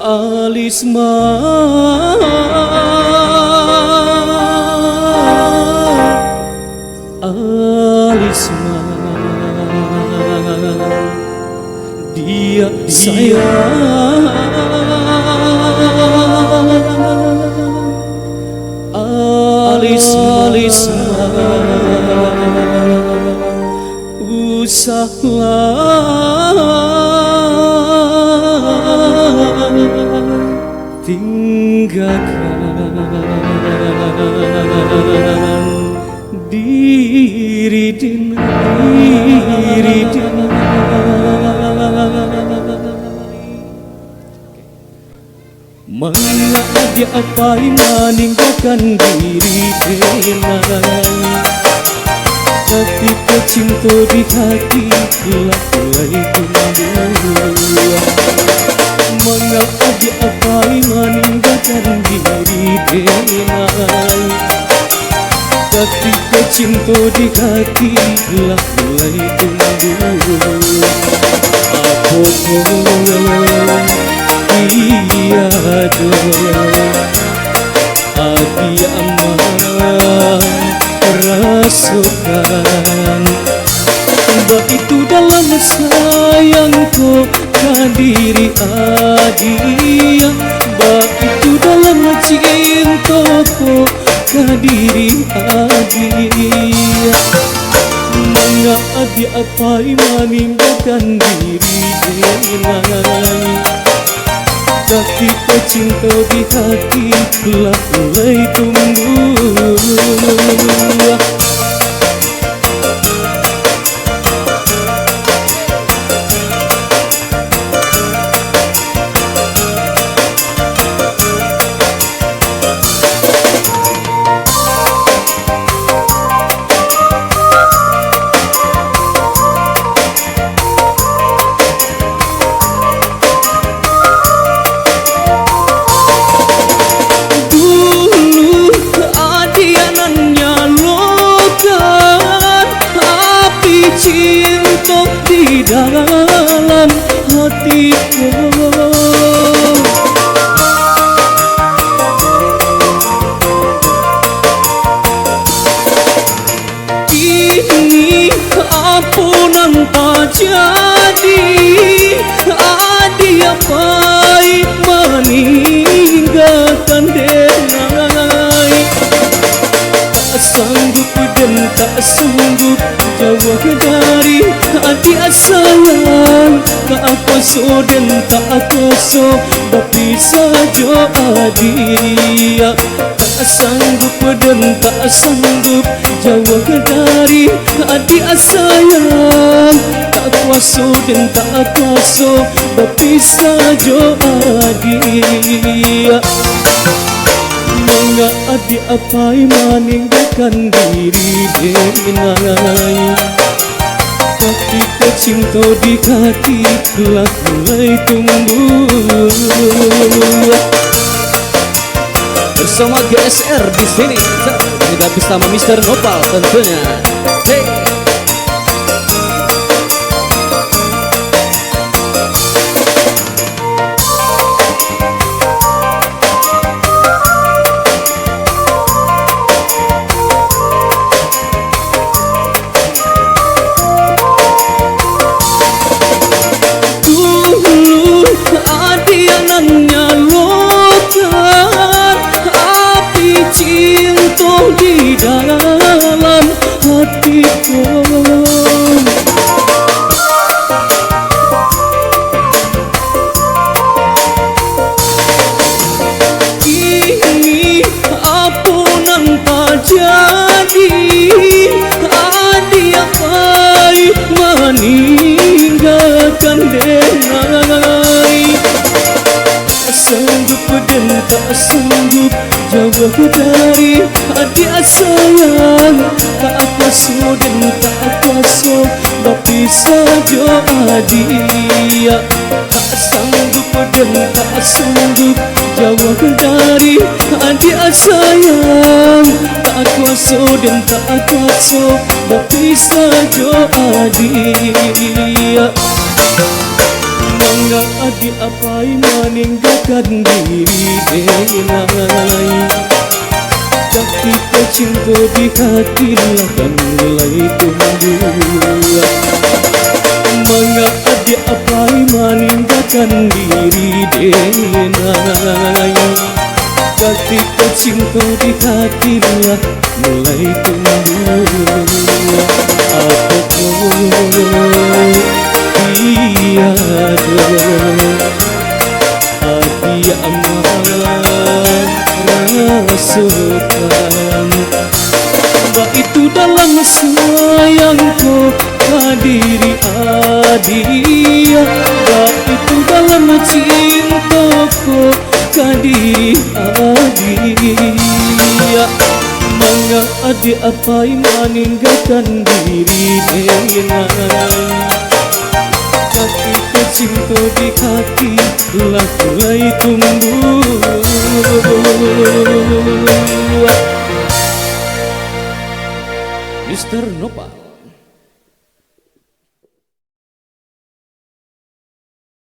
Alisma, Alisma, dia sayang. Alisma, usahlah tinggalkan diri mengapa dia apa meninggalkan diri denai tapi pecinta di hati mulai tumbuh. Mengapa dia apa meninggalkan diri denai tapi pecinta di hati mulai tumbuh. Aku iya hati aman rasakan begitu dalam sayangku ke diri adia, begitu dalam cintaku ke diri adia. Mengapa dia apa meninggalkan diri denai tapi pecinta di hati mulai tumbuh. Cinta di dalam hatiku ini ampunan tak jadi adia baik meninggalkan denai tak sanggup dan tak sanggup jauh dari adia sayang tak kuasa dan tak kuasa berpisah jauh adia tak sanggup dan tak sanggup jauh dari adia sayang tak kuasa dan tak kuasa berpisah jauh adia. Mengapa dia apa meninggalkan diri denai tapi pecinta di hati mulai tumbuh. Bersama GSR di sini juga bersama Mr. Nopal tentunya. Hey. Di dalam hatiku ini ampunan tak jadi adia baik meninggalkan denai sanggup dan tak sanggup jauh dari hati sayang. Tak kuasa dan tak kuasa berpisah jauh dia. Tak sanggup dan tak sanggup jauh dari hati sayang. Tak kuasa dan tak kuasa berpisah jauh dia. Mangga adi apai meninggalkan diri denai. Ketika cinta di hati akan mulai tumbuh. Mangga adi apai meninggalkan diri denai. Ketika cinta di hati mulai tumbuh. Tiada hati amat rasakan. Itu dalam sayangku diri adia. Itu dalam cintaku diri adia. Mangga adi apai meninggalkan diri denai. Ketika cinta di hati mulai tumbuh. Mr. Nopal.